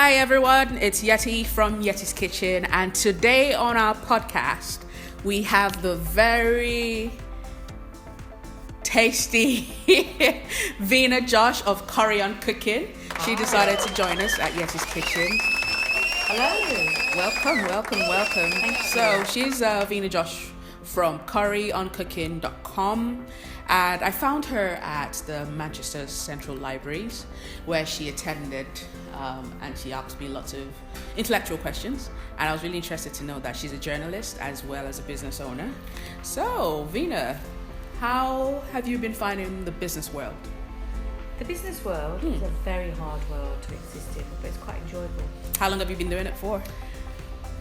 Hi everyone, it's Yeti from Yettis Kitchen, and today on our podcast we have the very tasty Vina Josh of Curry on Cooking. She decided to join us at Yettis Kitchen. Hello. Welcome. Thank you. So she's Vina Josh from curryoncooking.com, and I found her at the Manchester Central Libraries where she attended, and she asked me lots of intellectual questions, and I was really interested to know that she's a journalist as well as a business owner. So Vina, how have you been finding the business world? The business world is a very hard world to exist in, but it's quite enjoyable. How long have you been doing it for?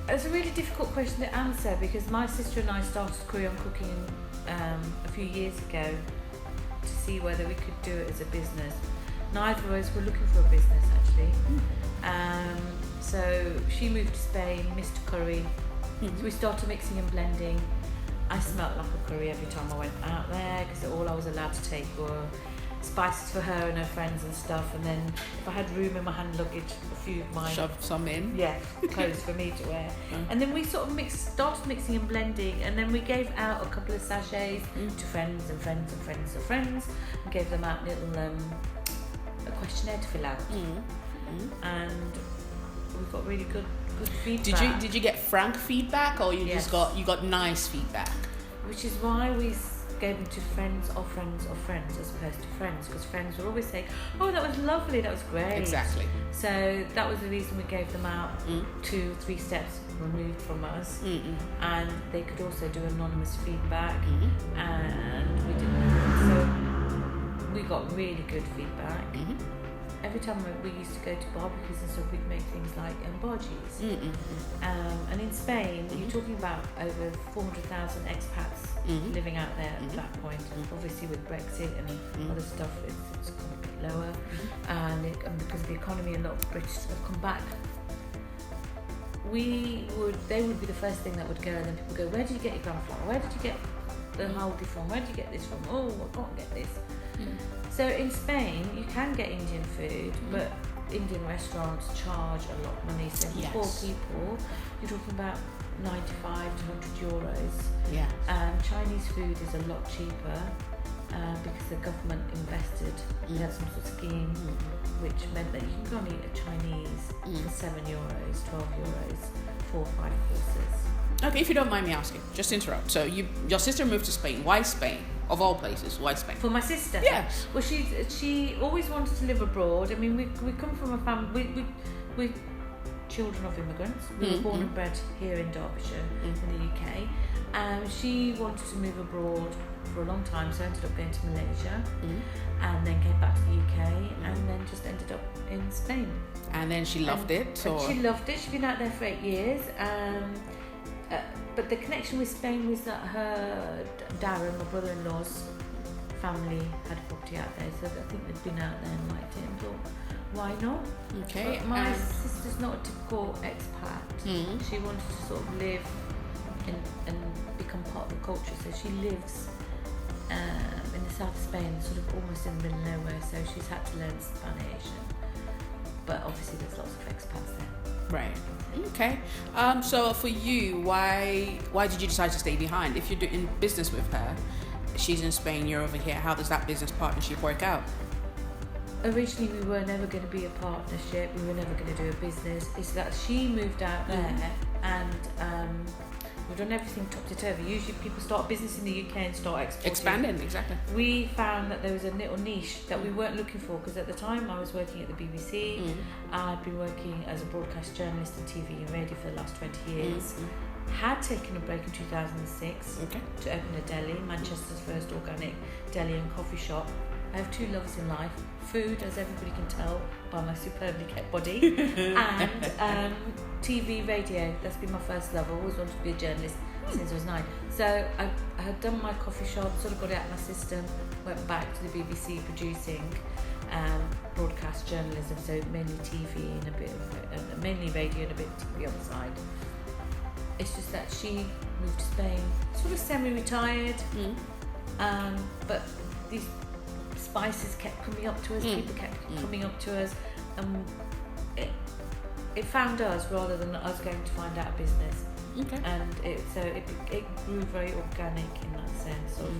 It's a really difficult question to answer because my sister and I started Curry on Cooking a few years ago to see whether we could do it as a business. Neither of us were looking for a business actually. So she moved to Spain, missed curry. So we started mixing and blending. I smelt like a curry every time I went out there because all I was allowed to take were spices for her and her friends and stuff, and then if I had room in my hand luggage, a few of my Shove some in. clothes for me to wear. And then we sort of started mixing and blending, and then we gave out a couple of sachets to friends and friends and friends and friends, and gave them out little a questionnaire to fill out. And we got really good feedback. Did you get frank feedback, or you just got nice feedback? Which is why we gave them to friends of friends of friends as opposed to friends, because friends will always say, oh, that was lovely, that was great. Exactly. So that was the reason we gave them out 2-3 steps removed from us, and they could also do anonymous feedback, and we didn't. So we got really good feedback. Every time we used to go to barbecues and stuff, we'd make things like bojis. And in Spain, you're talking about over 400,000 expats living out there at that point. Obviously with Brexit and other stuff, it's gone a bit lower. And because of the economy, a lot of British have come back. They would be the first thing that would go, and then people go, where did you get your gram flour? Where did you get the haldi from? Where did you get this from? Oh, I can't get this. So in Spain, you can get Indian food, but Indian restaurants charge a lot of money. So for poor people, you're talking about 95 to 100 euros. Chinese food is a lot cheaper because the government invested. They had some sort of scheme which meant that you can go and eat a Chinese for 7 euros, 12 euros, 4 or 5 courses. Okay, if you don't mind me asking, just to interrupt. So your sister moved to Spain. Why Spain? Of all places, why Spain? For my sister? Yeah. Well, she always wanted to live abroad. I mean, we come from a family, we're children of immigrants. We were born and bred here in Derbyshire, in the UK. She wanted to move abroad for a long time, so ended up going to Malaysia, and then came back to the UK, and then just ended up in Spain. And then she loved it? Or? She loved it. She's been out there for 8 years. But the connection with Spain was that her Darren, my brother-in-law's family, had a property out there, so I think they'd been out there and liked it and thought, why not? Okay. But my sister's not a typical expat. She wanted to sort of live and become part of the culture, so she lives in the south of Spain, sort of almost in the middle of nowhere, so she's had to learn Spanish. But obviously there's lots of expats there. Right. Okay. So for you, why did you decide to stay behind? If you're doing business with her, she's in Spain, you're over here. How does that business partnership work out? Originally, we were never going to be a partnership. We were never going to do a business. It's that she moved out there, and we've done everything topsy turvy. Usually, people start a business in the UK and start expanding. Exactly. We found that there was a little niche that we weren't looking for, because at the time I was working at the BBC. I'd been working as a broadcast journalist in TV and radio for the last 20 years. Had taken a break in 2006 to open a deli, Manchester's first organic deli and coffee shop. I have 2 loves in life: food, as everybody can tell by my superbly kept body, and TV, radio. That's been my first love. I always wanted to be a journalist since I was 9. So I had done my coffee shop, sort of got it out of my system, went back to the BBC producing broadcast journalism, so mainly TV and a bit of mainly radio and a bit of TV on the side. It's just that she moved to Spain, sort of semi-retired, but these spices kept coming up to us, people kept coming up to us, it found us rather than us going to find out a business. Okay. And it grew very organic in that sense of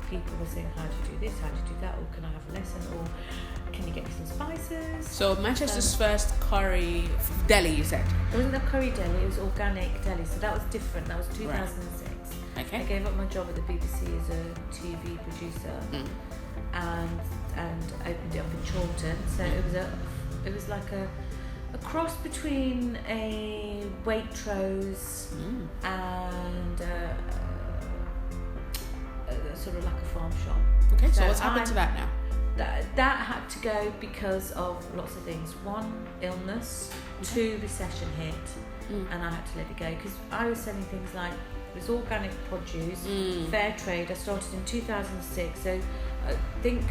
people were saying, how do you do this, how do you do that, or can I have a lesson, or can you get me some spices? So Manchester's first curry deli, you said? It wasn't a curry deli, it was organic deli, so that was different. That was 2006. Right. Okay. I gave up my job at the BBC as a TV producer, and opened it up in Chorlton. So it was like a cross between a Waitrose and sort of like a farm shop. Okay, so what's happened to that now? That had to go because of lots of things. One, illness. Two, recession hit, and I had to let it go because I was selling things like it was organic produce, fair trade. I started in 2006, so I think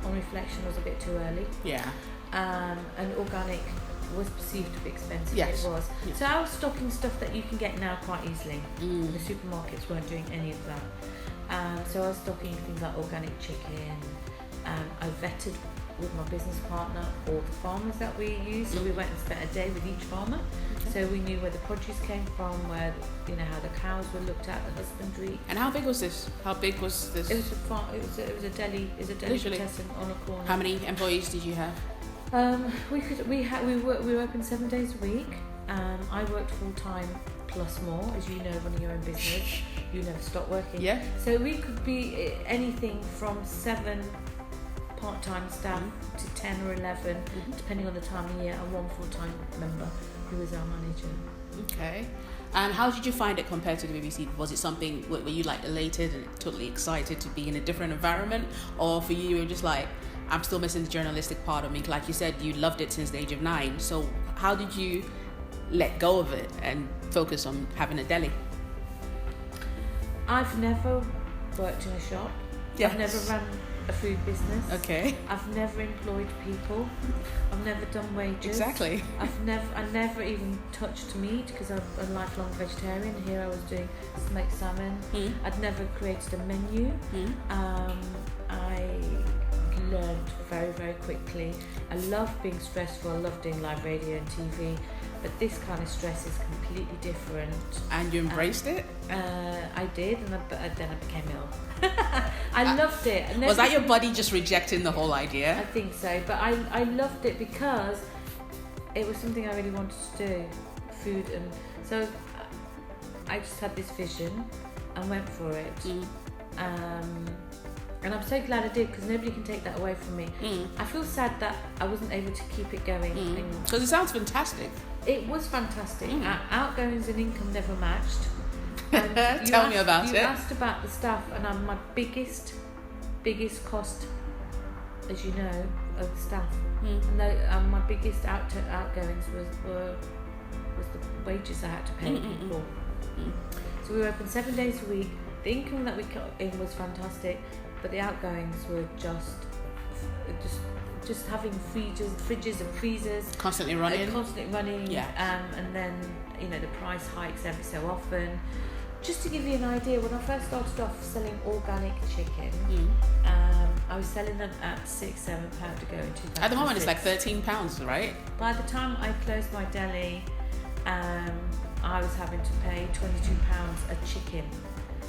on reflection was a bit too early. Yeah. And organic was perceived to be expensive. Yes. It was. Yes. So I was stocking stuff that you can get now quite easily. The supermarkets weren't doing any of that. So I was stocking things like organic chicken. I vetted with my business partner all the farmers that we use. So we went and spent a day with each farmer. Okay. So we knew where the produce came from, where how the cows were looked at, the husbandry. And how big was this? It was a farm. It was a deli. It was a delicatessen on a corner. How many employees did you have? We were open 7 days a week. I worked full time plus more, as you know, running your own business. You never stop working. Yeah. So we could be anything from 7 part-time staff to 10 or 11, depending on the time of year, and 1 full-time member who was our manager. Okay. And how did you find it compared to the BBC? Was it something, were you like elated and totally excited to be in a different environment? Or for you were just like, I'm still missing the journalistic part of me? Like you said, you loved it since the age of 9. So how did you let go of it and focus on having a deli? I've never worked in a shop. Yes. I've never run a food business. Okay. I've never employed people. I've never done wages. Exactly. I never even touched meat because I'm a lifelong vegetarian. Here I was doing smoked salmon. I'd never created a menu. I learned very, very quickly. I love being stressful. I love doing live radio and TV. But this kind of stress is completely different. And you embraced it? I did, and then I became ill. I loved it. Was that your body just rejecting the whole idea? I think so, but I loved it because it was something I really wanted to do, food, and so I just had this vision and went for it. And I'm so glad I did because nobody can take that away from me. I feel sad that I wasn't able to keep it going. Because it sounds fantastic. It was fantastic. Our outgoings and income never matched. Tell me about it. You asked about the staff, and my biggest cost, as you know, of the staff. And my biggest outgoings was the wages I had to pay people. So we were open 7 days a week. The income that we got in was fantastic, but the outgoings were just having fridges and freezers constantly running. Yeah. And then the price hikes every so often. Just to give you an idea, when I first started off selling organic chicken, I was selling them at £6-7 to go in 2006. At the moment it's like £13, right? By the time I closed my deli, I was having to pay £22 a chicken.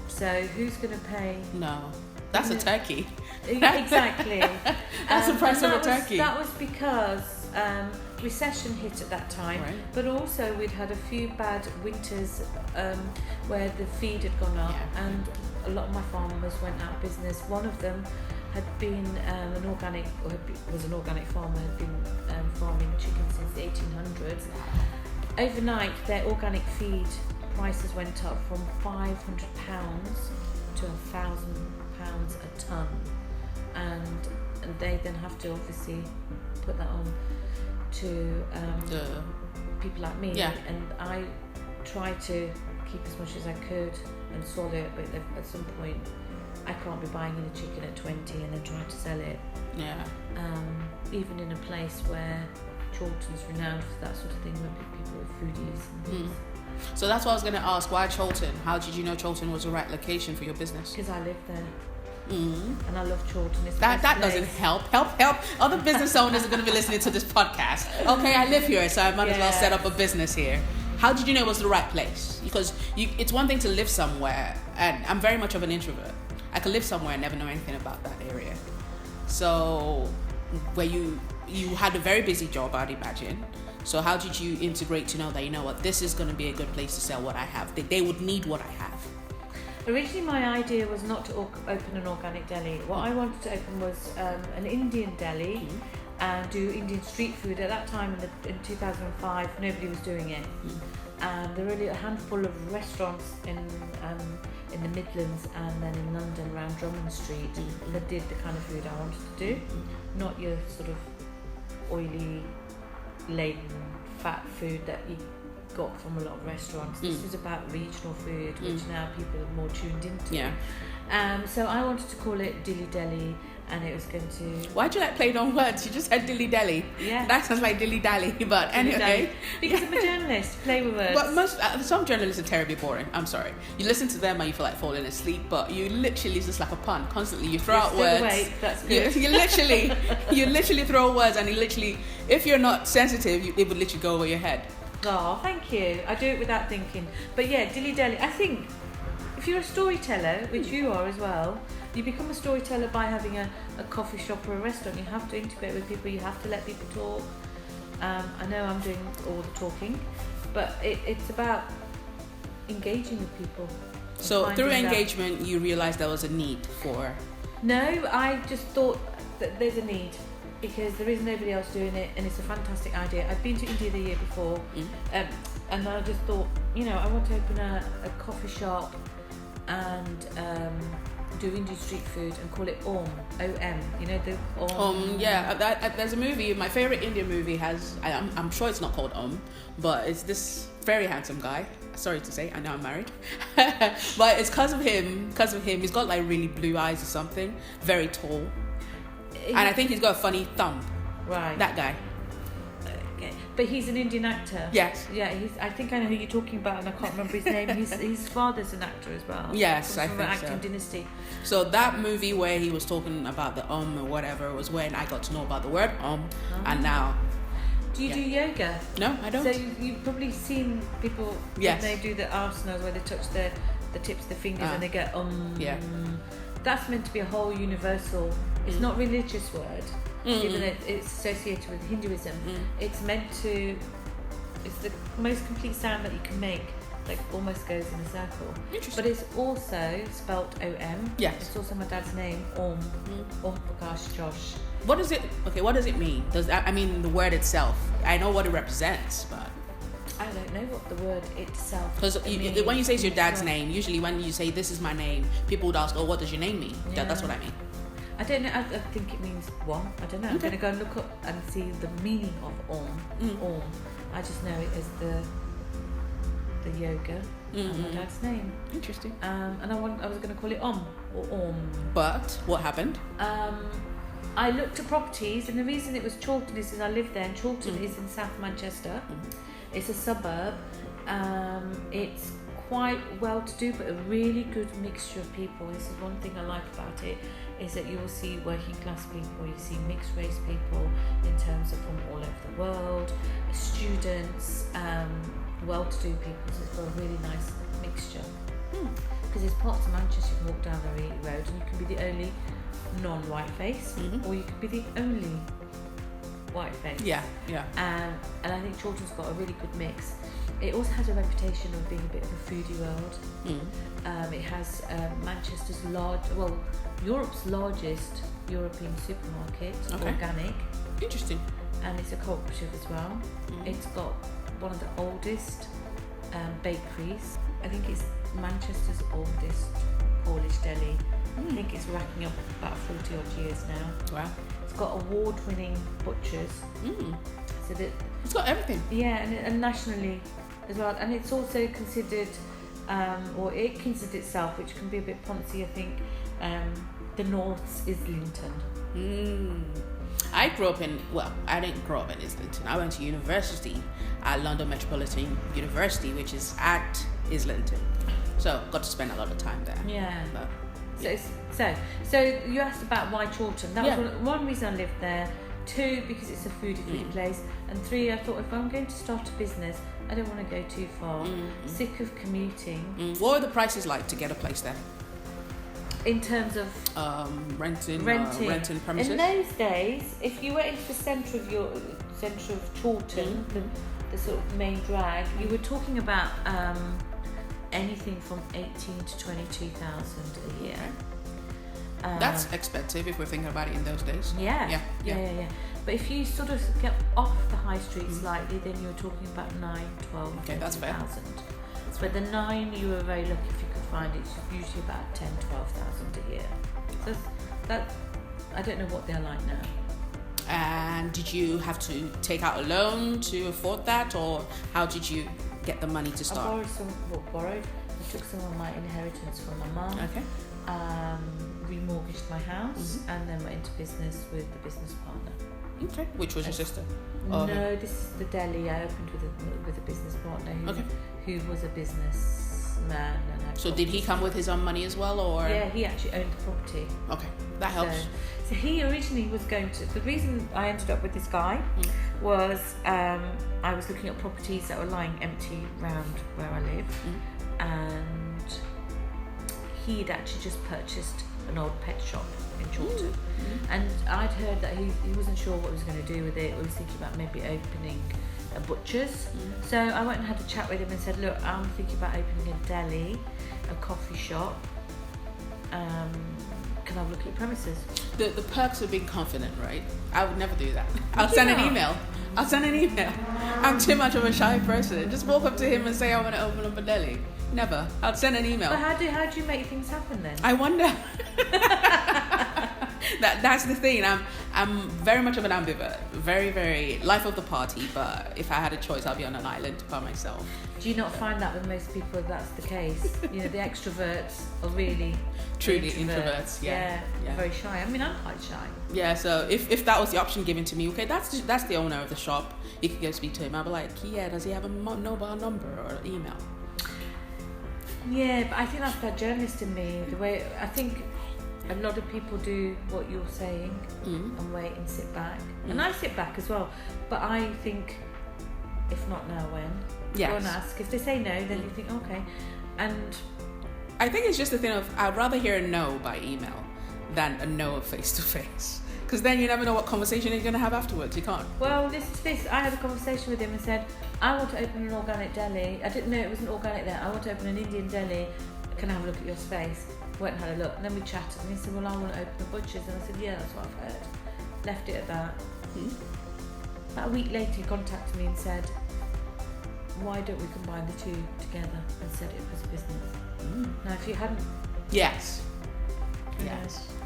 So who's going to pay? No, that's a turkey. Exactly. That's the price of a turkey. That was because recession hit at that time, right. But also we'd had a few bad winters where the feed had gone up, and a lot of my farmers went out of business. One of them had been was an organic farmer, had been farming chicken since the 1800s. Overnight, their organic feed prices went up from £500 to £1,000 a tonne, and they then have to obviously put that on to people like me, and I tried to keep as much as I could and swallow it, but at some point I can't be buying in a chicken at 20 and then trying to sell it. Even in a place where Chorlton's renowned for that sort of thing, where people are foodies and things. So that's what I was going to ask. Why Chorlton? How did you know Chorlton was the right location for your business? Because I lived there. and I love Chorlton. It's the That best doesn't place. help. Other business owners are going to be listening to this podcast. Okay, I live here, so I might as well set up a business here. How did you know it was the right place? Because it's one thing to live somewhere, and I'm very much of an introvert. I could live somewhere and never know anything about that area. So, where you had a very busy job, I'd imagine. So how did you integrate to know that, you know what, this is going to be a good place to sell what I have? They would need what I have. Originally, my idea was not to open an organic deli. What I wanted to open was an Indian deli and do Indian street food. At that time, in 2005, nobody was doing it. And there were only a handful of restaurants in the Midlands and then in London around Drummond Street that did the kind of food I wanted to do. Not your sort of oily, laden, fat food that you got from a lot of restaurants. This is about regional food, which now people are more tuned into. So I wanted to call it Dilly Deli, and it was going to... Why'd you like playing on words? You just said dilly dally. Yeah. That sounds like dilly dally, but anyway. Because I'm a journalist, play with words. But some journalists are terribly boring. I'm sorry. You listen to them and you feel like falling asleep, but you literally, it's just like a pun. Constantly, you throw out words. Awake. That's good. You literally throw words, and if you're not sensitive, it would literally go over your head. Oh, thank you. I do it without thinking. But yeah, Dilly Deli. I think if you're a storyteller, which you are as well, you become a storyteller by having a coffee shop or a restaurant. You have to integrate with people. You have to let people talk. I know I'm doing all the talking, but it's about engaging with people. So through engagement, you realised there was a need for... No, I just thought that there's a need. Because there is nobody else doing it, and it's a fantastic idea. I'd been to India the year before, and I just thought, I want to open a coffee shop and do Indian street food and call it Om, O-M. You know the Om. There's a movie. My favorite Indian movie has. I'm sure it's not called Om, but it's this very handsome guy. Sorry to say, I know I'm married, but it's because of him. He's got like really blue eyes or something. Very tall. And I think he's got a funny thumb. Right. That guy. Okay. But he's an Indian actor. Yes. Yeah, I think I know who you're talking about, and I can't remember his name. His father's an actor as well. Yes, I think think acting so. dynasty. So that movie where he was talking about the or whatever was when I got to know about the word and now. Do you do yoga? No, I don't. So you've probably seen people when they do the asanas where they touch the tips of the fingers and they get Yeah. That's meant to be a whole universal. It's not a religious word, given that it's associated with Hinduism. It's meant to. It's the most complete sound that you can make. Like almost goes in a circle. Interesting. But it's also spelt O-M. Yes. It's also my dad's name, Om. Om Prakash Josh. What does it? Okay, what does it mean? The word itself? I know what it represents, but I don't know what the word itself. Because when you say it's your dad's name, usually when you say this is my name, people would ask, "Oh, what does your name mean?" Yeah. That's what I mean. I don't know. I think it means one. I don't know. I'm going to go and look up and see the meaning of Om. Om. I just know it as the yoga and my dad's name. Interesting. And I was going to call it Om or Om. But what happened? I looked at properties, and the reason it was Chorlton is because I live there, and Chorlton is in South Manchester. It's a suburb. It's quite well to do, but a really good mixture of people. This is one thing I like about it, is that you will see working class people, you see mixed race people in terms of from all over the world, students, well to do people. So it's got a really nice mixture. Because there's parts of Manchester you can walk down the road and you can be the only non-white face, or you could be the only white face. Yeah. And I think Chorlton's got a really good mix. It also has a reputation of being a bit of a foodie world. It has Manchester's Europe's largest European supermarket, organic. Interesting. And it's a cooperative as well. It's got one of the oldest bakeries. I think it's Manchester's oldest Polish deli. I think it's racking up about 40 odd years now. Wow. It's got award-winning butchers. So that it's got everything. Yeah, and nationally as well. And it's also considered, or it considers itself, which can be a bit poncy, I think, the North's Islington. I didn't grow up in Islington. I went to university at London Metropolitan University, which is at Islington. So got to spend a lot of time there. Yeah. But, So you asked about why Chorlton. That was one reason I lived there. 2, because it's a foodie place. And 3, I thought if I'm going to start a business, I don't want to go too far. Sick of commuting. What are the prices like to get a place there? In terms of renting premises? In those days, if you were into the centre of Chorlton, the sort of main drag, you were talking about anything from 18 to 22,000 a year. That's expensive if we're thinking about it in those days. Yeah. But if you sort of get off the high street slightly, then you're talking about 9, 12, okay, that's fair. But the 9, you were very lucky if you could find it. It's usually about 10, 12,000 a year. So that, I don't know what they're like now. And did you have to take out a loan to afford that, or how did you get the money to start? I borrowed. I took some of my inheritance from my mum. Okay. Remortgaged my house and then went into business with the business partner. Okay. Which was your sister? No, this is the deli. I opened with a business partner who was a businessman. So did he come with his own money as well, or? Yeah, he actually owned the property. Okay, that helps. So he originally was going to. The reason I ended up with this guy was I was looking at properties that were lying empty around where I live, and he'd actually just purchased an old pet shop in Chorlton. And I'd heard that he wasn't sure what he was going to do with it. He was thinking about maybe opening a butcher's. So I went and had a chat with him and said, look, I'm thinking about opening a deli, a coffee shop. Can I have a look at your premises? The perks of being confident, right? I would never do that. I'll send an email. I'm too much of a shy person. Just walk up to him and say I want to open up a deli. Never. I'll send an email. But how do you make things happen then? I wonder. That's the thing. I'm very much of an ambivert. Very, very life of the party. But if I had a choice, I'll be on an island by myself. Do you not find that with most people that's the case? You know, the extroverts are really truly introverts. Yeah. Very shy. I mean, I'm quite shy. Yeah. So if that was the option given to me, okay, that's the owner of the shop. You could go speak to him. I'd be like, yeah, does he have a mobile number or an email? Yeah, but I think that's that journalist in me. The way I think a lot of people do what you're saying and wait and sit back. And I sit back as well. But I think, if not now, when? Yes. Go and ask. If they say no, then you think, okay. And I think it's just the thing of, I'd rather hear a no by email than a no face to face. Because then you never know what conversation you're going to have afterwards. You can't. Well, this. I had a conversation with him and said, I want to open an organic deli. I didn't know it was an organic there. I want to open an Indian deli. Can I have a look at your space? Went and had a look. And then we chatted. And he said, well, I want to open a butcher's. And I said, yeah, that's what I've heard. Left it at that. About a week later, he contacted me and said, why don't we combine the two together and set it up as a business? Now, if you hadn't... Yes.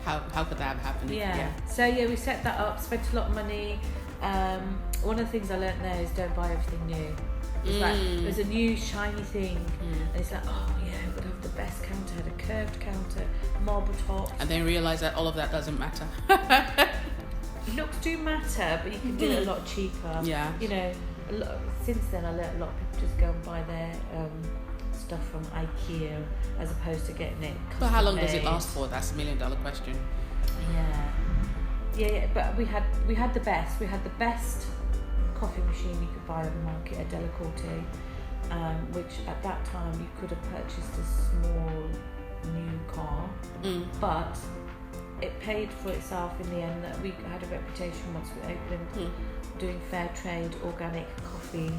How could that have happened? Yeah. So, we set that up, spent a lot of money. One of the things I learnt there is don't buy everything new. It's like, there's a new shiny thing, and it's like, oh yeah, we've got to have the best counter, had a curved counter, marble tops. And then realise that all of that doesn't matter. Looks do matter, but you can do it a lot cheaper. Yeah. You know, since then I learnt a lot of people just go and buy their stuff from IKEA as opposed to getting it custom But how long made. does it last for? That's $1 million question. Yeah, but we had the best. We had the best coffee machine you could buy on the market, a Delacorte, which at that time you could have purchased a small new car, but it paid for itself in the end. That we had a reputation once we opened doing fair trade, organic coffee,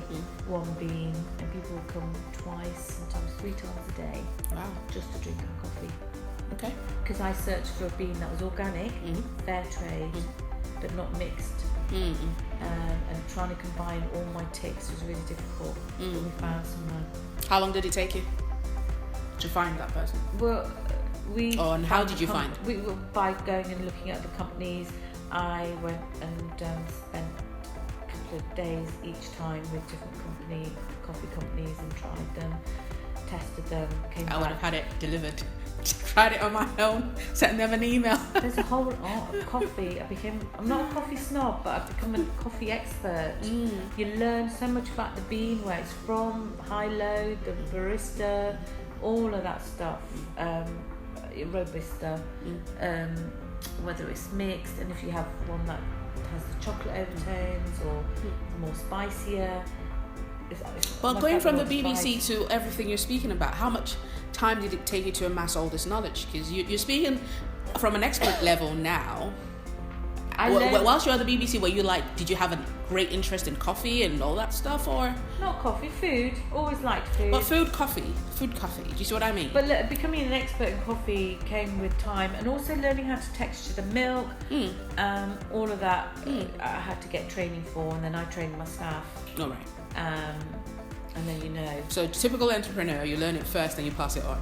one bean, and people would come twice, sometimes 3 times a day, just to drink our coffee. Okay. Because I searched for a bean that was organic, fair trade, but not mixed. And trying to combine all my ticks was really difficult. But we found someone. How long did it take you to find that person? Well, and how did you find? We were by going and looking at the companies. I went and spent a couple of days each time with different coffee companies, and tried them, tested them. I would have had it delivered. Tried it on my own, sent them an email. There's a whole art of coffee. I'm not a coffee snob, but I've become a coffee expert. You learn so much about the bean, where it's from, high-low, the barista, all of that stuff. Robusta, whether it's mixed, and if you have one that has the chocolate overtones or more spicier. But going from the BBC to everything you're speaking about, how much time did it take you to amass all this knowledge? Because you're speaking from an expert level now. Whilst you're at the BBC, did you have a great interest in coffee and all that stuff, or? Not coffee, food. Always liked food. But food, coffee. Do you see what I mean? But becoming an expert in coffee came with time, and also learning how to texture the milk. All of that I had to get training for, and then I trained my staff. All right. And then So typical entrepreneur, you learn it first, then you pass it on.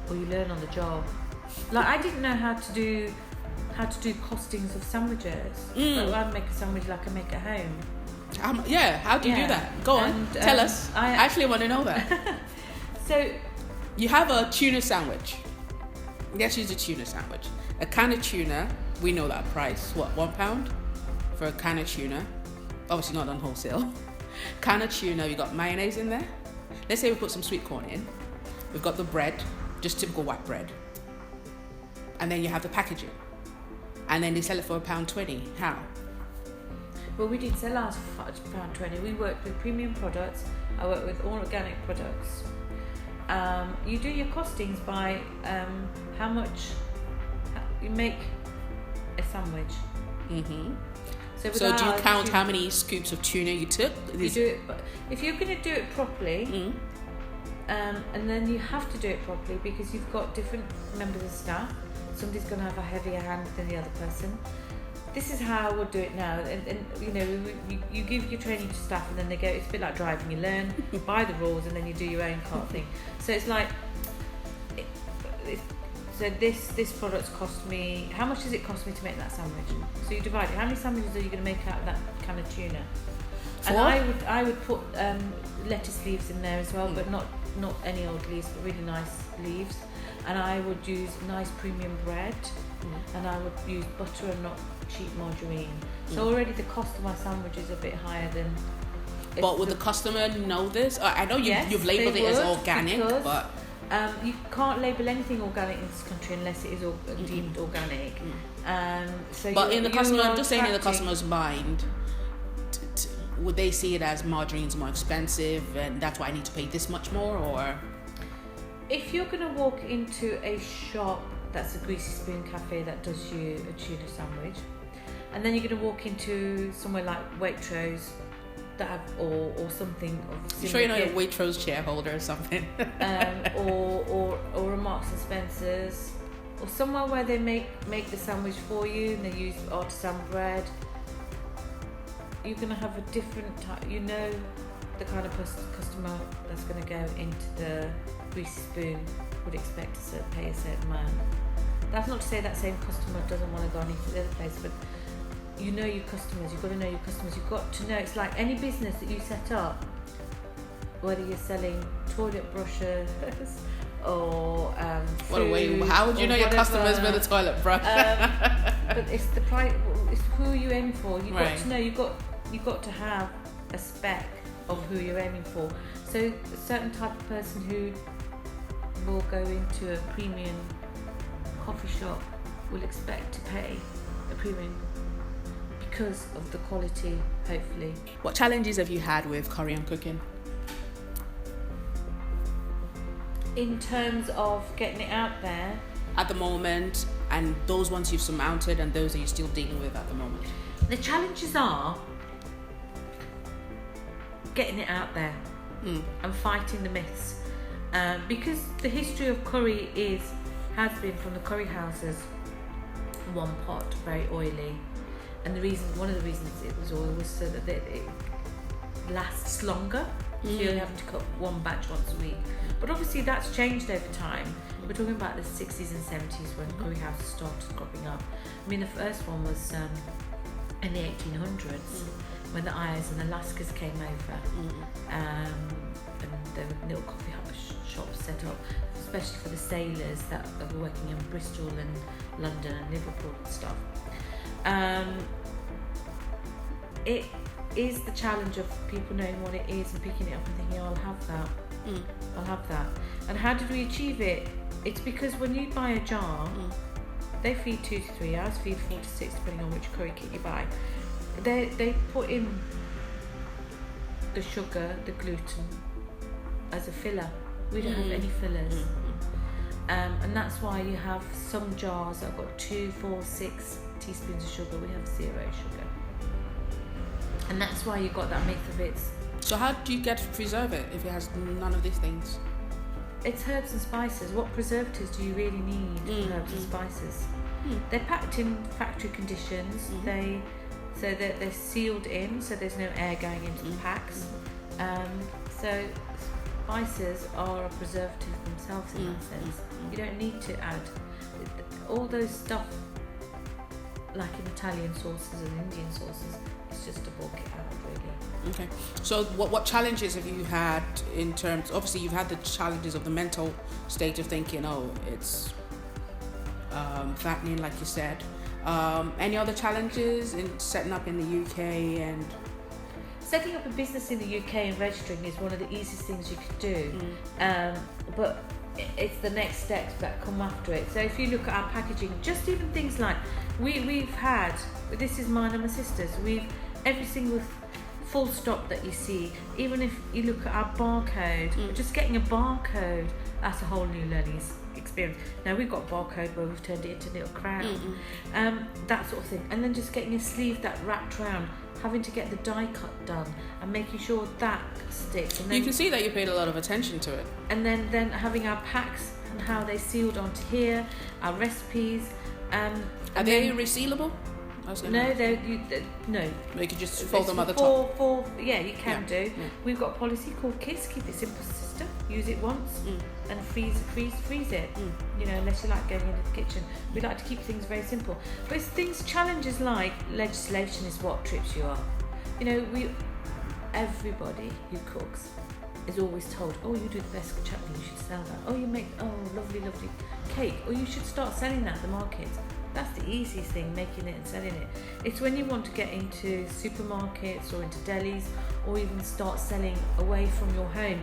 Or you learn on the job. Like I didn't know how to do costings of sandwiches. But I'd make a sandwich like I make at home. How do you do that? Go on, tell us. I actually want to know that. So you have a tuna sandwich. Let's use a tuna sandwich. A can of tuna, we know that price. What, £1 for a can of tuna? Obviously not on wholesale. Can of tuna, we got mayonnaise in there. Let's say we put some sweet corn in. We've got the bread, just typical white bread. And then you have the packaging. And then they sell it for £1.20. How? Well, we didn't sell ours for £1.20. We worked with premium products. I work with all organic products. You do your costings by how much you make a sandwich. So do you count how many scoops of tuna you took? You do it, if you're going to do it properly, and then you have to do it properly because you've got different members of staff. Somebody's going to have a heavier hand than the other person. This is how I would do it now. And you give your training to staff, and then they go. It's a bit like driving. You learn by the rules, and then you do your own kind of thing. So it's like. So this product's cost me. How much does it cost me to make that sandwich? So you divide it. How many sandwiches are you going to make out of that can of tuna? 4? And I would put lettuce leaves in there as well, but not any old leaves, but really nice leaves. And I would use nice premium bread, and I would use butter and not cheap margarine. So already the cost of my sandwich is a bit higher than. But would the customer know this? I know you've labelled it as organic, but. You can't label anything organic in this country unless it is deemed organic. But in the customer, I'm just saying in the customer's mind, would they see it as margarine's more expensive and that's why I need to pay this much more, or? If you're going to walk into a shop that's a Greasy Spoon cafe that does you a tuna sandwich, and then you're going to walk into somewhere like Waitrose that have or something of I'm sure you're not a Waitrose shareholder or something. or a Marks and Spencer's, or somewhere where they make the sandwich for you and they use artisan bread. You're going to have a different type. You know the kind of customer that's going to go into the Greasy Spoon would expect to pay a certain amount. That's not to say that same customer doesn't want to go and eat at the other place, but you know your customers. You've got to know your customers. You've got to know. It's like any business that you set up, whether you're selling toilet brushes or food. How would you know your customers with a toilet brush? But it's the price. It's who are you aiming for. You've got to know. You've got to have a spec of who you're aiming for. So a certain type of person who will go into a premium coffee shop will expect to pay a premium because of the quality, hopefully. What challenges have you had with Korean cooking? In terms of getting it out there? At the moment, and those ones you've surmounted and those that you're still dealing with at the moment? The challenges are getting it out there and fighting the myths. Because the history of curry has been from the curry houses, one pot, very oily. And one of the reasons it was oil was so that it lasts longer. So you only have to cook one batch once a week. But obviously that's changed over time. We're talking about the 60s and 70s when curry houses started cropping up. I mean, the first one was in the 1800s when the Ayers and the Laskers came over. And there were little coffee shops set up, especially for the sailors that were working in Bristol and London and Liverpool and stuff. It is the challenge of people knowing what it is and picking it up and thinking, oh, I'll have that. I'll have that. And how did we achieve it? It's because when you buy a jar, they feed 2 to 3 hours, feed 4 to 6, depending on which curry kit you buy. They put in the sugar, the gluten, as a filler. We don't have any fillers. And that's why you have some jars that have got 2, 4, 6 teaspoons of sugar. We have 0 sugar. And that's why you got that myth of it's... So how do you get to preserve it if it has none of these things? It's herbs and spices. What preservatives do you really need for herbs and spices? They're packed in factory conditions. So that they're sealed in, so there's no air going into the packs. So spices are a preservative themselves in that sense. You don't need to add all those stuff like in Italian sauces and Indian sauces. It's just to bulk it out, really. Okay. So what challenges have you had in terms? Obviously, you've had the challenges of the mental state of thinking, it's fattening, like you said. Any other challenges in setting up in the UK? And setting up a business in the UK and registering is one of the easiest things you could do, but it's the next steps that come after it. So if you look at our packaging, just even things like we've had, this is mine and my sister's, every single full stop that you see, even if you look at our barcode, just getting a barcode, that's a whole new learning experience. Now we've got barcode where we've turned it into a little crown, that sort of thing, and then just getting a sleeve that wrapped around, having to get the die cut done and making sure that sticks. And then you can see that you paid a lot of attention to it. And then having our packs and how they sealed onto here, our recipes. Are they resealable? No, no. You could just fold them at the top. Yeah, you can do. Yeah. We've got a policy called KISS, keep it simple, sister. Use it once and freeze it. Unless you like going into the kitchen. We like to keep things very simple. But it's challenges like legislation is what trips you up. Everybody who cooks is always told, you do the best chutney, you should sell that. You make lovely cake, or you should start selling that at the markets. That's the easiest thing, making it and selling it. It's when you want to get into supermarkets or into delis, or even start selling away from your home.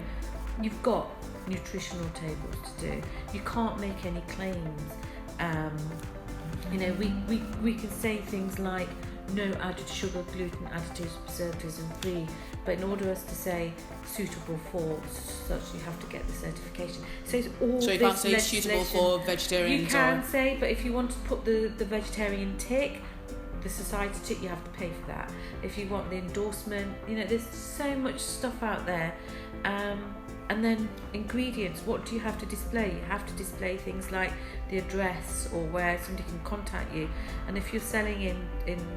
You've got nutritional tables to do. You can't make any claims. We can say things like no added sugar, gluten, additives, preservatives and free, but in order for us to say suitable for such, you have to get the certification. So it's all so you can't say suitable for vegetarians. You can say, but if you want to put the vegetarian tick, the society tick, you have to pay for that. If you want the endorsement, there's so much stuff out there. And then ingredients, what do you have to display? You have to display things like the address or where somebody can contact you. And if you're selling in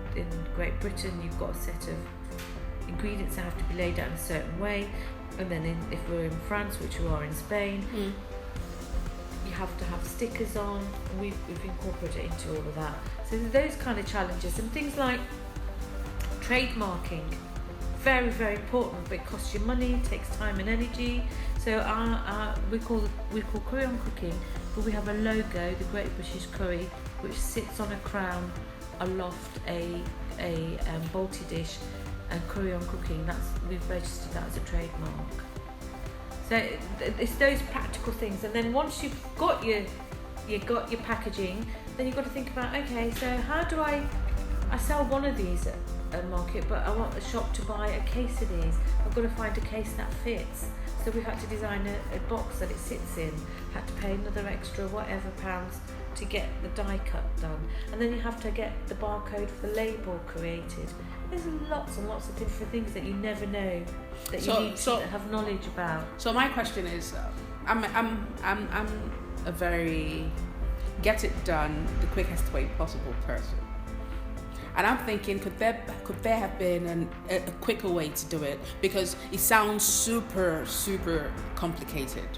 Great Britain, you've got a set of ingredients that have to be laid out in a certain way. And then if we're in France, which we are in Spain, you have to have stickers on. And we've incorporated into all of that. So those kind of challenges and things like trademarking. Very, very important, but it costs you money, it takes time and energy. So we call curry on cooking, but we have a logo, the Great British Curry, which sits on a crown aloft a Balti dish, and curry on cooking. We've registered that as a trademark. So it's those practical things, and then once you've got your packaging, then you've got to think about, okay, so how do I sell one of these at a market, but I want the shop to buy a case of these. I've got to find a case that fits. So we had to design a box that it sits in, had to pay another extra whatever pounds to get the die cut done. And then you have to get the barcode for the label created. There's lots and lots of different things that you never know that you need to have knowledge about. So my question is, I'm a very get it done the quickest way possible person. And I'm thinking, could there have been a quicker way to do it? Because it sounds super, super complicated.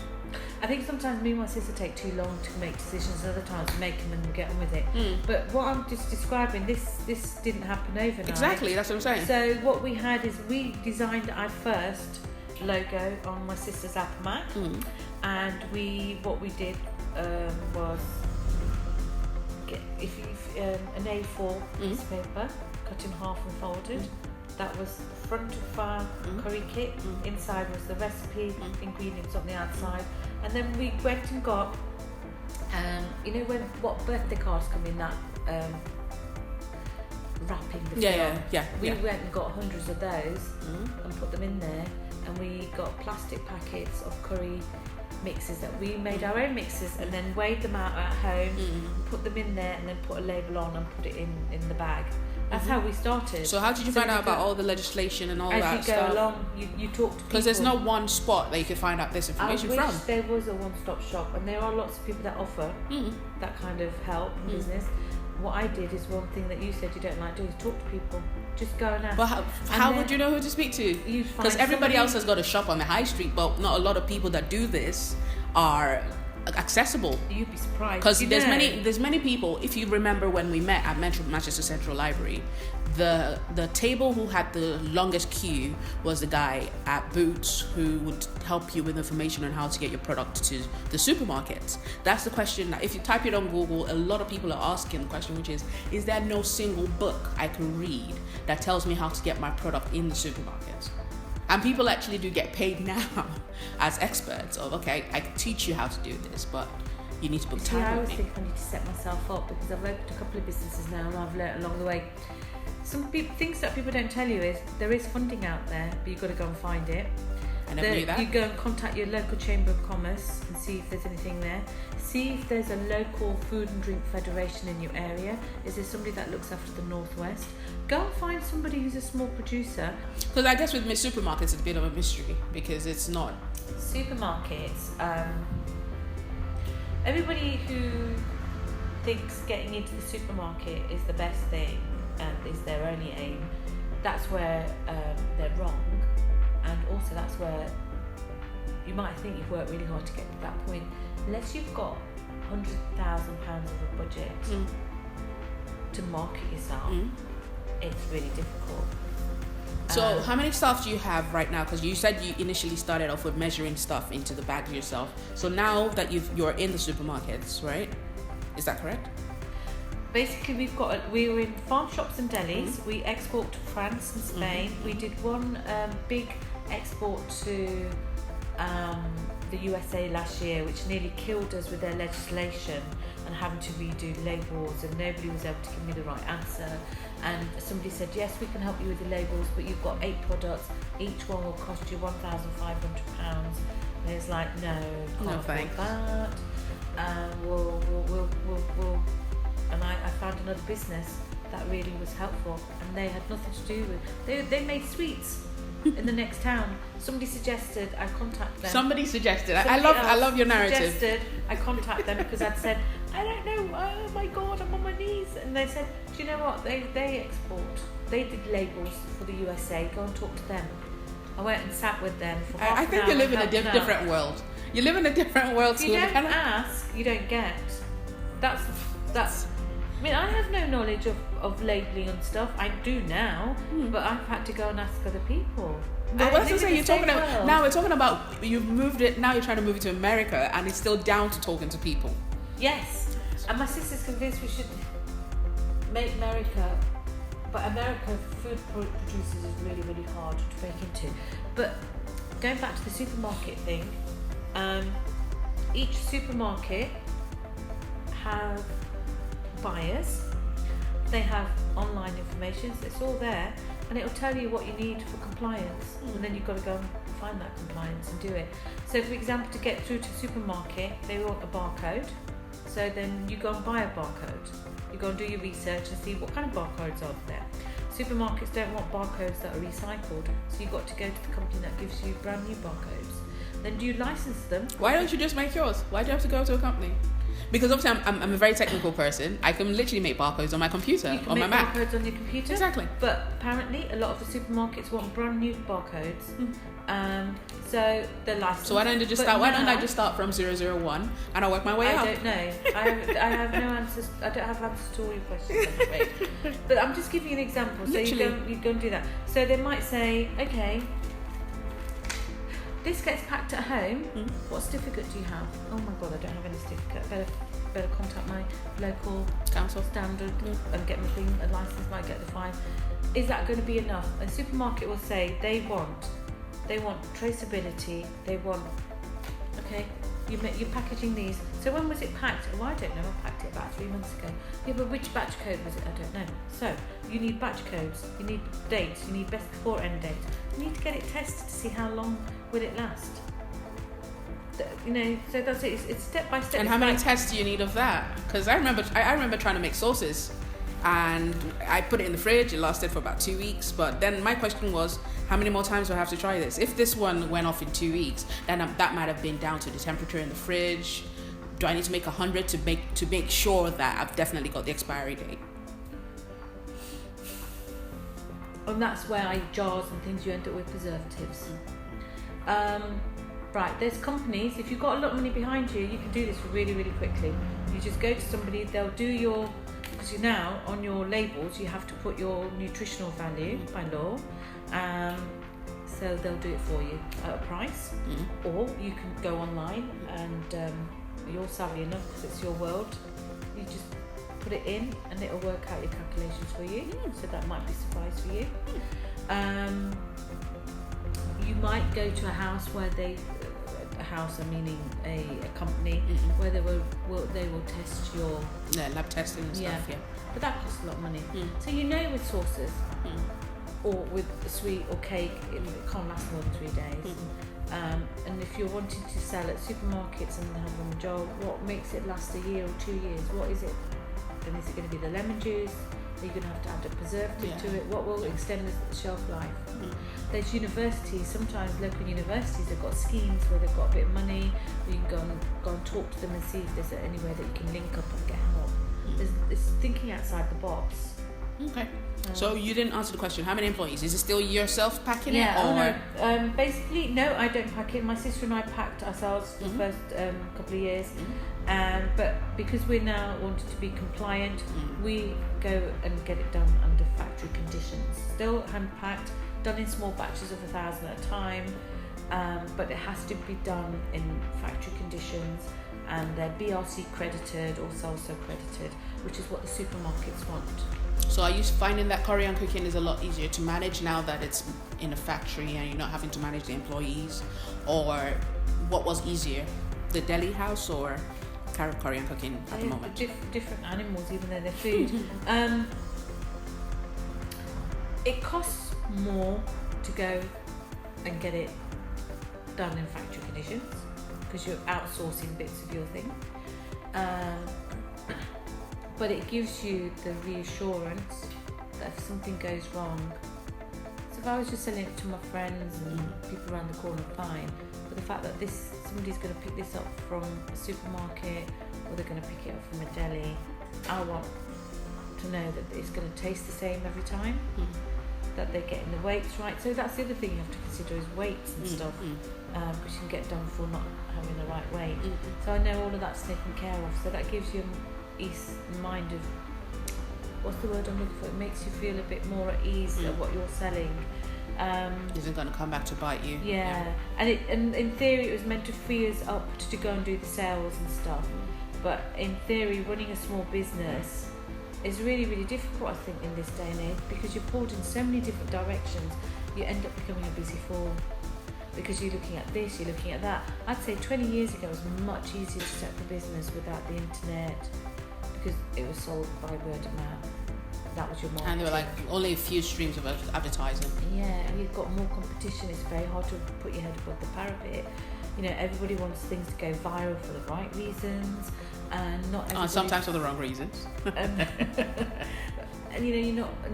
I think sometimes me and my sister take too long to make decisions, and other times we make them and we get on with it. But what I'm just describing, this didn't happen overnight. Exactly, that's what I'm saying. So what we had is we designed our first logo on my sister's Apple Mac, and what we did was get an A4 piece of paper, cut in half and folded, that was the front of our curry kit. Inside was the recipe, ingredients on the outside. And then we went and got, you know what birthday cards come in that wrapping the film? We went and got hundreds of those and put them in there. And we got plastic packets of curry mixes that we made our own mixes and then weighed them out at home, put them in there and then put a label on and put it in the bag. That's how we started. So how did you find out about all the legislation and all that stuff? As you go along, you talk to people. Because there's no one spot that you can find out this information from. I wish there was a one-stop shop, and there are lots of people that offer that kind of help in business. What I did is one thing that you said you don't like doing is talk to people. Just go and ask. But how would you know who to speak to? Because everybody else has got a shop on the high street, but not a lot of people that do this are accessible. You'd be surprised. Because there's many people. If you remember when we met at Manchester Central Library, the table who had the longest queue was the guy at Boots who would help you with information on how to get your product to the supermarkets. That's the question that if you type it on Google, a lot of people are asking the question, which is there no single book I can read that tells me how to get my product in the supermarkets? And people actually do get paid now as experts of, okay, I can teach you how to do this, but you need to book time with me. I always think I need to set myself up because I've opened a couple of businesses now and I've learnt along the way. Some things that people don't tell you is there is funding out there, but you've got to go and find it. I never knew that. You go and contact your local Chamber of Commerce and see if there's anything there. See if there's a local food and drink federation in your area. Is there somebody that looks after the Northwest? Go and find somebody who's a small producer. Because I guess with supermarkets it's a bit of a mystery because it's not. Supermarkets, everybody who thinks getting into the supermarket is the best thing and is their only aim, that's where they're wrong. And also that's where you might think you've worked really hard to get to that point. Unless you've got £100,000 of a budget to market yourself, it's really difficult. So how many staff do you have right now? Because you said you initially started off with measuring stuff into the bag yourself. So now that you're in the supermarkets, right? Is that correct? Basically, we're in farm shops and delis. We export to France and Spain. We did one big export to the USA last year, which nearly killed us with their legislation and having to redo labels, and nobody was able to give me the right answer. And somebody said, yes, we can help you with the labels, but you've got 8 products. Each one will cost you £1,500. And it's like, no thanks. That. We'll. And I found another business that really was helpful, and they had nothing to do with. They made sweets in the next town. Somebody suggested I contact them. I love your narrative. Suggested I contact them because I'd said, I don't know. Oh my God, I'm on my knees. And they said, do you know what? They export. They did labels for the USA. Go and talk to them. I went and sat with them for half an hour. I think you live in a different world. You live in a different world. If you don't ask, you don't get. That's. I mean, I have no knowledge of labelling and stuff. I do now, but I've had to go and ask other people. But what's to say you're talking about? Now we're talking about you've moved it. Now you're trying to move it to America, and it's still down to talking to people. Yes, and my sister's convinced we should make America, but America food producers is really, really hard to break into. But going back to the supermarket thing, each supermarket have buyers. They have online information, so it's all there, and it'll tell you what you need for compliance, and then you've got to go and find that compliance and do it. So for example, to get through to the supermarket, they want a barcode, so then you go and buy a barcode. You go and do your research and see what kind of barcodes are there. Supermarkets don't want barcodes that are recycled, so you've got to go to the company that gives you brand new barcodes. Then do you license them? Why don't you just make yours? Why do you have to go to a company? Because obviously I'm a very technical person. I can literally make barcodes on my computer, on my Mac. Barcodes on your computer? Exactly. But apparently a lot of the supermarkets want brand new barcodes. So they're licensed. So why don't I just start from 001 and I'll work my way up? I don't know. I have no answers. I don't have answers to all your questions, I'm afraid. But I'm just giving you an example. So you go and do that. So they might say, okay, this gets packed at home. What certificate do you have? Oh my God, I don't have any certificate. better contact my local council standard and get my thing, a license, might get the fine. Is that going to be enough? A supermarket will say they want traceability, they want, okay, you're packaging these. So when was it packed? Oh, I don't know, I packed it about 3 months ago. Yeah, but which batch code was it? I don't know. So you need batch codes, you need dates, you need best before end date. You need to get it tested to see how long will it last. So that's it. It's step by step. And how many tests do you need of that? Because I remember trying to make sauces, and I put it in the fridge. It lasted for about 2 weeks. But then my question was, how many more times do I have to try this? If this one went off in 2 weeks, then that might have been down to the temperature in the fridge. Do I need to make 100 to make sure that I've definitely got the expiry date? And that's where jars and things, you end up with preservatives. Right, there's companies, if you've got a lot of money behind you, you can do this really, really quickly. You just go to somebody, they'll do because you now, on your labels, you have to put your nutritional value by law. So they'll do it for you at a price. Or you can go online and you're savvy enough because it's your world. You just put it in and it'll work out your calculations for you. So that might be a surprise for you. You might go to a house where meaning a company where they will test your lab testing and stuff. Yeah, but that costs a lot of money. So with sauces or with sweet or cake, it can't last more than 3 days. And if you're wanting to sell at supermarkets and have them job, what makes it last a year or 2 years? What is it? Then is it going to be the lemon juice? Are you going to have to add a preservative to it? What will extend the shelf life? There's universities, sometimes local universities have got schemes where they've got a bit of money, where you can go and talk to them and see if there's anywhere that you can link up and get help. It's thinking outside the box. Okay. So you didn't answer the question. How many employees? Is it still yourself packing it? No. Basically, no, I don't pack it. My sister and I packed ourselves for the first couple of years. But because we're now wanting to be compliant, we go and get it done under factory conditions. Still hand packed, done in small batches of 1,000 at a time, but it has to be done in factory conditions, and they're BRC credited or SALSA credited, which is what the supermarkets want. So are you finding that Korean cooking is a lot easier to manage now that it's in a factory and you're not having to manage the employees? Or what was easier, the deli house or Korean cooking at the moment? Different animals, even though they're food. It costs more to go and get it done in factory conditions because you're outsourcing bits of your thing. But it gives you the reassurance that if something goes wrong, so if I was just selling it to my friends and people around the corner, fine. But the fact that somebody's going to pick this up from a supermarket or they're going to pick it up from a deli, I want to know that it's going to taste the same every time, that they're getting the weights right. So that's the other thing you have to consider is weights and stuff, because you can get done for not having the right weight. So I know all of that's taken care of. So that gives you ease of mind of, what's the word I'm looking for? It makes you feel a bit more at ease at what you're selling. Isn't going to come back to bite you. Yeah. And in theory it was meant to free us up to go and do the sales and stuff. But in theory, running a small business is really, really difficult, I think, in this day and age, because you're pulled in so many different directions. You end up becoming a busy fool because you're looking at this, you're looking at that. I'd say 20 years ago it was much easier to set up a business without the internet, because it was sold by word of mouth. That was your marketing. And there were like only a few streams of advertising. Yeah, and you've got more competition. It's very hard to put your head above the parapet. Everybody wants things to go viral for the right reasons, and sometimes for the wrong reasons. And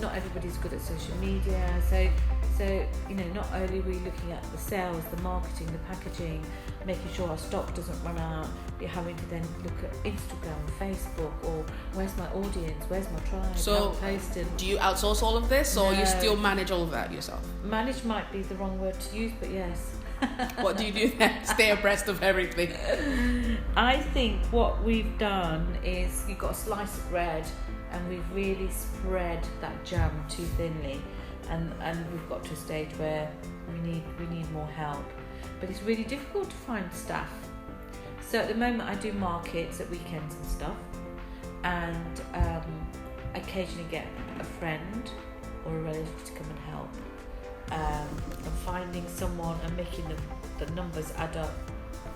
not everybody's good at social media. So not only are we looking at the sales, the marketing, the packaging, making sure our stock doesn't run out, you're having to then look at Instagram, Facebook, or where's my audience, where's my tribe, so do you outsource all of this, or you still manage all of that yourself? Manage might be the wrong word to use, but yes. What do you do then? Stay abreast of everything. I think what we've done is you've got a slice of bread and we've really spread that jam too thinly, and we've got to a stage where we need more help, but it's really difficult to find staff. So at the moment I do markets at weekends and stuff, and occasionally get a friend or a relative to come and help. And finding someone and making the numbers add up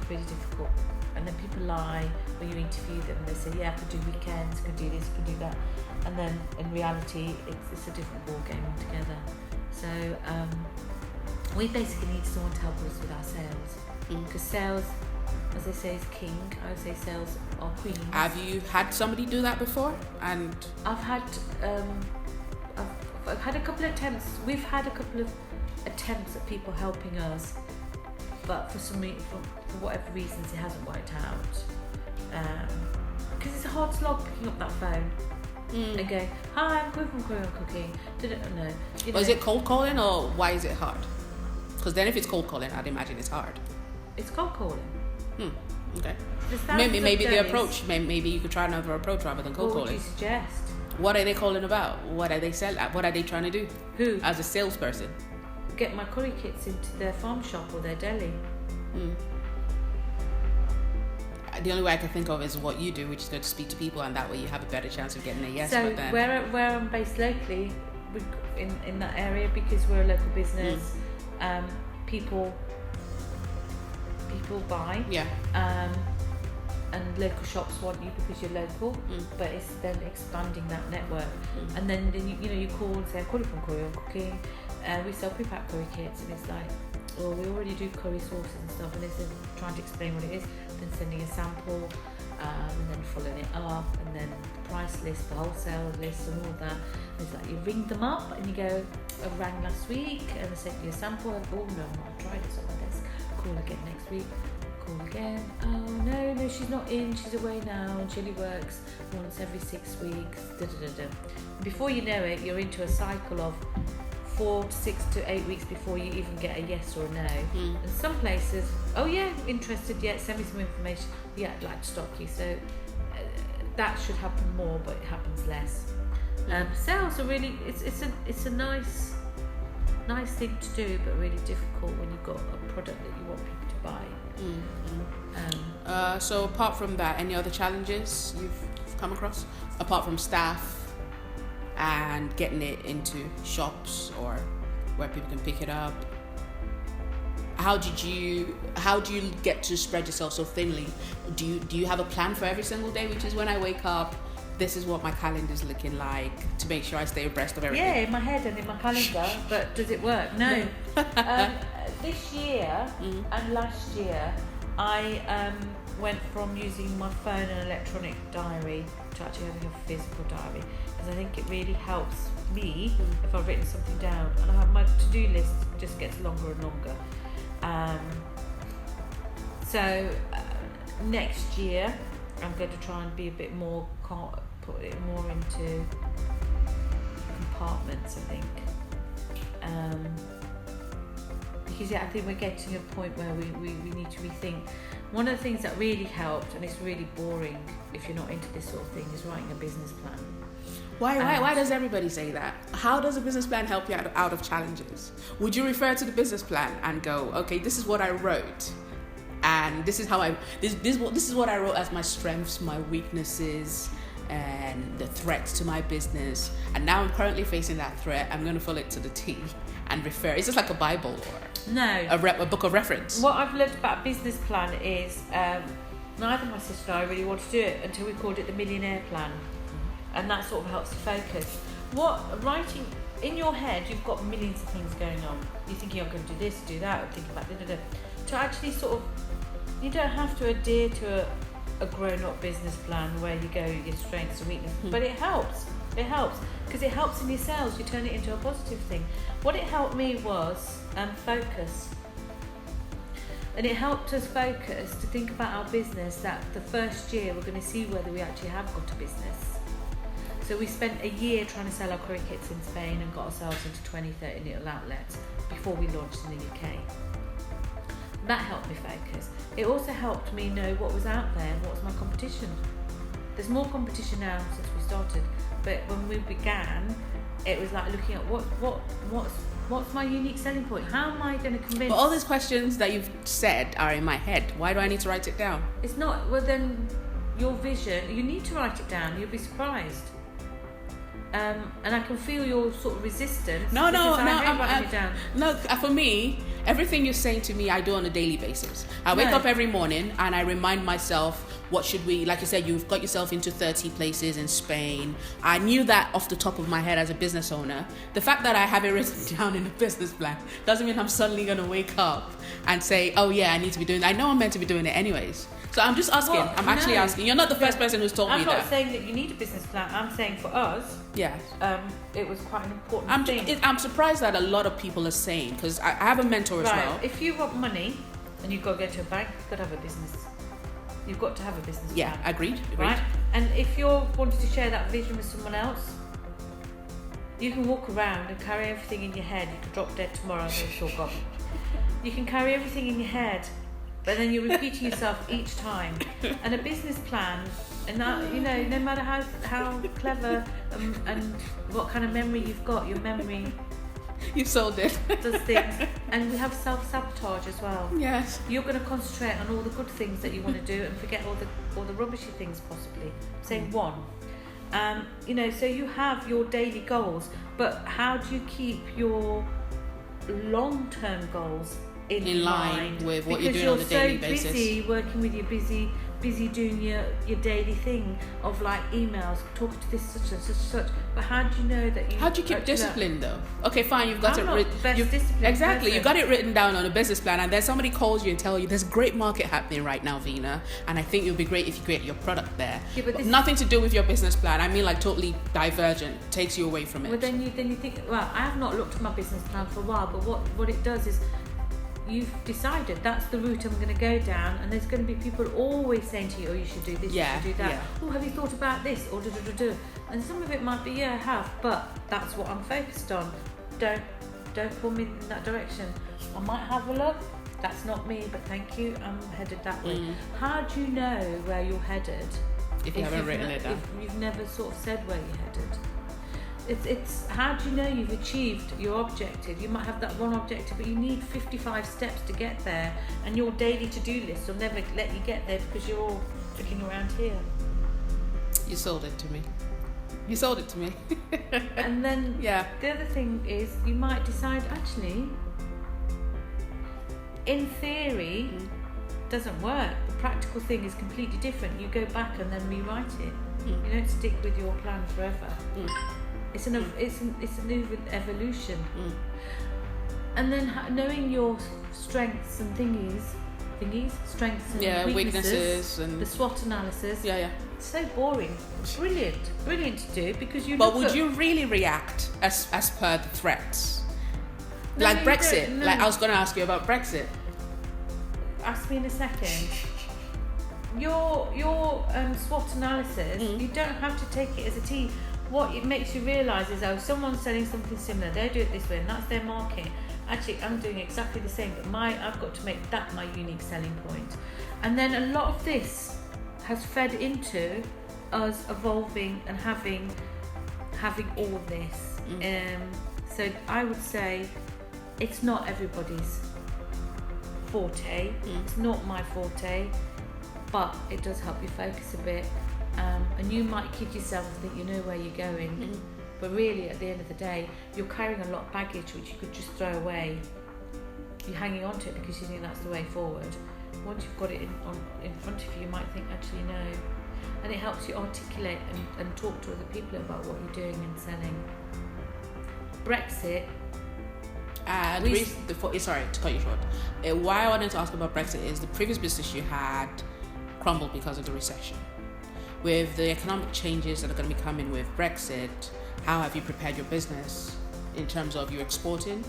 is really difficult. And then people lie when you interview them and they say, yeah, I could do weekends, I could do this, I could do that. And then in reality, it's a different ball game altogether. So we basically need someone to help us with our sales. Because sales, as they say, is king. I would say sales are queens. Have you had somebody do that before? And I've had a couple of attempts. We've had a couple of attempts at people helping us, but for whatever reasons it hasn't worked out. Because it's a hard slog picking up that phone and going, hi, I'm Chloe from Korean Cooking. No. Is it cold calling, or why is it hard? Because then if it's cold calling, I'd imagine it's hard. It's cold calling. Okay. Maybe the approach. Maybe you could try another approach rather than cold calling. What would you suggest? What are they calling about? What are they selling? What are they trying to do? Who? As a salesperson. Get my curry kits into their farm shop or their deli. The only way I can think of is what you do, which is go to speak to people, and that way you have a better chance of getting a yes. So but then, where I'm based locally, in that area, because we're a local business, people buy. Yeah. And local shops want you because you're local, but it's then expanding that network. And then you call and say, I'm calling from Korean Cooking, we sell pre-packed curry kits, and it's like, oh, we already do curry sauces and stuff, and it's trying to explain what it is, then sending a sample, and then following it up, and then the price list, the wholesale list, and all that. And it's like you ring them up and you go, I rang last week and I sent you a sample, and oh no, I tried it on my desk, call again next week. Call again. Oh no, she's not in. She's away now, and she only works once every 6 weeks. Before you know it, you're into a cycle of 4 to 6 to 8 weeks before you even get a yes or a no. And some places, oh yeah, interested. Yeah, send me some information. Yeah, I'd like to stock you. So that should happen more, but it happens less. Sales are really it's a nice thing to do, but really difficult when you've got a product that you want people to buy. So apart from that, any other challenges you've come across apart from staff and getting it into shops or where people can pick it up? How do you get to spread yourself so thinly? Do you have a plan for every single day, which is when I wake up, this is what my calendar's looking like, to make sure I stay abreast of everything? Yeah, in my head and in my calendar, but does it work? No. This year and last year, I went from using my phone and electronic diary to actually having a physical diary, because I think it really helps me if I've written something down, and I have my to-do list just gets longer and longer. So next year, I'm going to try and be a bit more, put it more into compartments, I think. Because I think we're getting to a point where we need to rethink. One of the things that really helped, and it's really boring if you're not into this sort of thing, is writing a business plan. Why does everybody say that? How does a business plan help you out of challenges? Would you refer to the business plan and go, okay, this is what I wrote, and this is how this is what I wrote as my strengths, my weaknesses, and the threats to my business, and now I'm currently facing that threat. I'm going to follow it to the T and refer. Is this like a Bible or a book of reference? What I've learned about business plan is neither my sister and I really want to do it until we called it the Millionaire Plan, and that sort of helps to focus. Writing in your head, you've got millions of things going on. You're thinking, I'm going to do this, do that, I'm thinking about to actually sort of, you don't have to adhere to a grown-up business plan where you go your strengths and weaknesses, but it helps because it helps in your sales. You turn it into a positive thing. What it helped me was focus, and it helped us focus to think about our business, that the first year we're going to see whether we actually have got a business. So we spent a year trying to sell our curry kits in Spain and got ourselves into 20-30 little outlets before we launched in the UK. That helped me focus. It also helped me know what was out there, what was my competition. There's more competition now since we started, but when we began, it was like looking at what's What's my unique selling point? How am I going to convince? But all these questions that you've said are in my head. Why do I need to write it down? It's not. Well, then your vision. You need to write it down. You'll be surprised. And I can feel your sort of resistance. No, I'm writing it down. No, for me, everything you're saying to me, I do on a daily basis. I wake up every morning and I remind myself, what should we, like you said, you've got yourself into 30 places in Spain. I knew that off the top of my head as a business owner. The fact that I have it written down in a business plan doesn't mean I'm suddenly going to wake up and say, oh yeah, I need to be doing that. I know I'm meant to be doing it anyways. So I'm just asking. Well, I'm actually asking. You're not the first person who's told me that. I'm not saying that you need a business plan. I'm saying for us, yes, it was quite an important thing. I'm surprised that a lot of people are saying, because I have a mentor as well. If you want money and you've got to go to a bank, you've got to have a business. You've got to have a business plan. Yeah, agreed. Right? And if you're wanting to share that vision with someone else, you can walk around and carry everything in your head. You could drop dead tomorrow and it's all gone. You can carry everything in your head, but then you're repeating yourself each time. And a business plan, and that, no matter how clever and what kind of memory you've got, your memory you sold it. does things. And we have self-sabotage as well. Yes. You're going to concentrate on all the good things that you want to do and forget all the rubbishy things possibly. Saying one. So you have your daily goals, but how do you keep your long-term goals in line with what you're doing on a daily basis? Because you're so busy working with your busy doing your daily thing of like emails, talking to this such and such. But how do you know that you? How do you keep discipline though? Okay, fine, you've got I'm it not written. Exactly, person. you got it written down on a business plan, and then somebody calls you and tells you there's a great market happening right now, Vina, and I think it would be great if you create your product there. Yeah, but nothing to do with your business plan. I mean, like totally divergent, takes you away from it. Well, then you think, well, I have not looked at my business plan for a while, but what it does is, you've decided that's the route I'm going to go down, and there's going to be people always saying to you, oh, you should do this, you should do that. Yeah. Oh, have you thought about this? Or do. And some of it might be, yeah, I have, but that's what I'm focused on. Don't pull me in that direction. I might have a look. That's not me, but thank you. I'm headed that way. How do you know where you're headed if you haven't written it down? If you've never sort of said where you're headed. It's how do you know you've achieved your objective? You might have that one objective, but you need 55 steps to get there, and your daily to-do list will never let you get there because you're all looking around here. You sold it to me. And then the other thing is, you might decide, actually, in theory, doesn't work. The practical thing is completely different. You go back and then rewrite it. You don't stick with your plan forever. It's an evolution. And then knowing your strengths and strengths and weaknesses and the SWOT analysis. It's so boring. Brilliant to do, because you. But would you really react as per the threats? No, like Brexit. No. Like I was going to ask you about Brexit. Ask me in a second. Your SWOT analysis. You don't have to take it as a T. What it makes you realise is, someone's selling something similar, they do it this way, and that's their market. Actually, I'm doing exactly the same, but I've got to make that my unique selling point. And then a lot of this has fed into us evolving and having all this. So I would say it's not everybody's forte. It's not my forte, but it does help you focus a bit. And you might kid yourself and think you know where you're going, but really at the end of the day you're carrying a lot of baggage which you could just throw away. You're hanging on to it because you think that's the way forward. Once you've got it in front of you, you might think, actually no. And it helps you articulate and talk to other people about what you're doing and selling. Brexit. Sorry to cut you short. Why I wanted to ask about Brexit is the previous business you had crumbled because of the recession. With the economic changes that are going to be coming with Brexit, how have you prepared your business in terms of you exporting?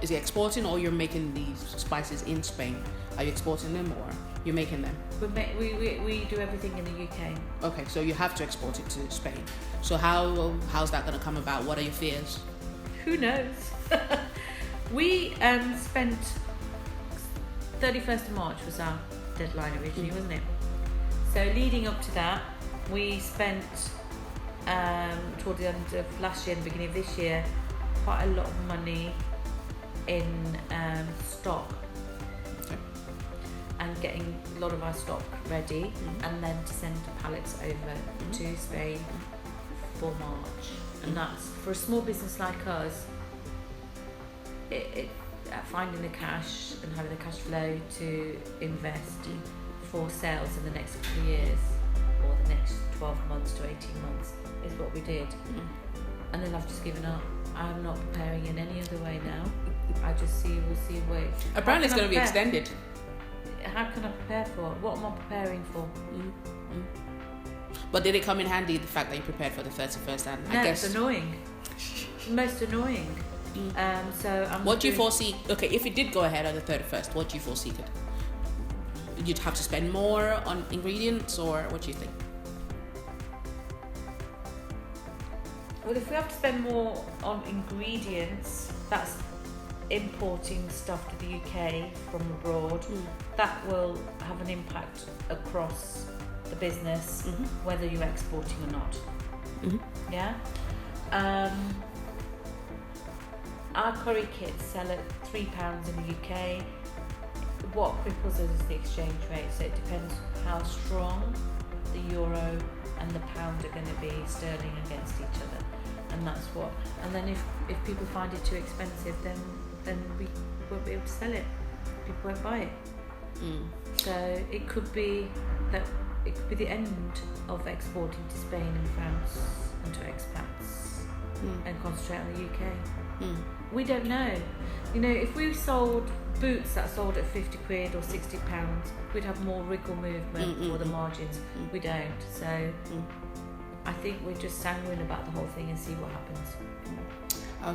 Is it exporting, or you're making these spices in Spain? Are you exporting them, or you're making them? We do everything in the UK. Okay, so you have to export it to Spain. So how's that going to come about? What are your fears? Who knows? We spent 31st of March was our deadline originally, wasn't it? So leading up to that, we spent toward the end of last year and the beginning of this year quite a lot of money in stock. Okay. And getting a lot of our stock ready, and then to send pallets over to Spain for March. And that's, for a small business like us, finding the cash and having the cash flow to invest for sales in the next couple of years, or the next 12 months to 18 months, is what we did. And then I've just given up. I'm not preparing in any other way now. I just we'll see where. Apparently it's going to be extended. How can I prepare for it? What am I preparing for? But did it come in handy, the fact that you prepared for the 31st? And No, I guess it's annoying. Most annoying. So what do you foresee? Okay, if it did go ahead on the 31st, what do you foresee? You'd have to spend more on ingredients, or what do you think? Well, if we have to spend more on ingredients, that's importing stuff to the UK from abroad. That will have an impact across the business, whether you're exporting or not. Yeah. Our curry kits sell at £3 in the UK. What cripples us is the exchange rate, so it depends how strong the euro and the pound are going to be sterling against each other, and that's what. And then if people find it too expensive, then we won't be able to sell it. People won't buy it. So it could be the end of exporting to Spain and France and to expats and concentrate on the UK. We don't know. If we sold boots that sold at 50 quid or 60 pounds, we'd have more wriggle movement for the margins. We don't. So I think we're just sanguine about the whole thing and see what happens.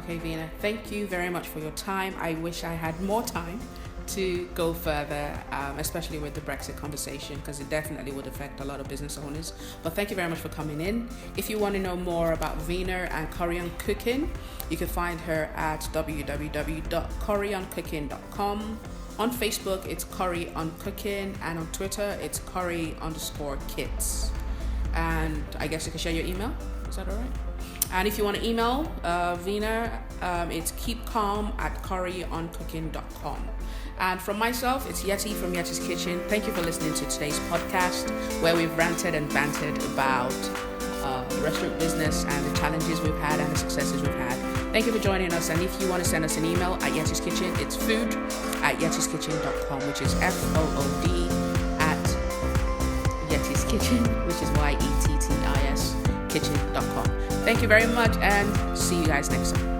Okay, Vina, thank you very much for your time. I wish I had more time to go further, especially with the Brexit conversation, because it definitely would affect a lot of business owners. But thank you very much for coming in. If you want to know more about Vina and Curry on Cooking, you can find her at www.curryoncooking.com. On Facebook, it's Curry on Cooking, and on Twitter, it's Curry_kits. And I guess you can share your email. Is that all right? And if you want to email Vina, it's keepcalm@curryoncooking.com. And from myself, it's Yeti from Yettis Kitchen. Thank you for listening to today's podcast, where we've ranted and bantered about the restaurant business and the challenges we've had and the successes we've had. Thank you for joining us. And if you want to send us an email at Yettis Kitchen, it's food@yettiskitchen.com, which is FOOD at Yettis Kitchen, which is YETTIS kitchen.com. Thank you very much, and see you guys next time.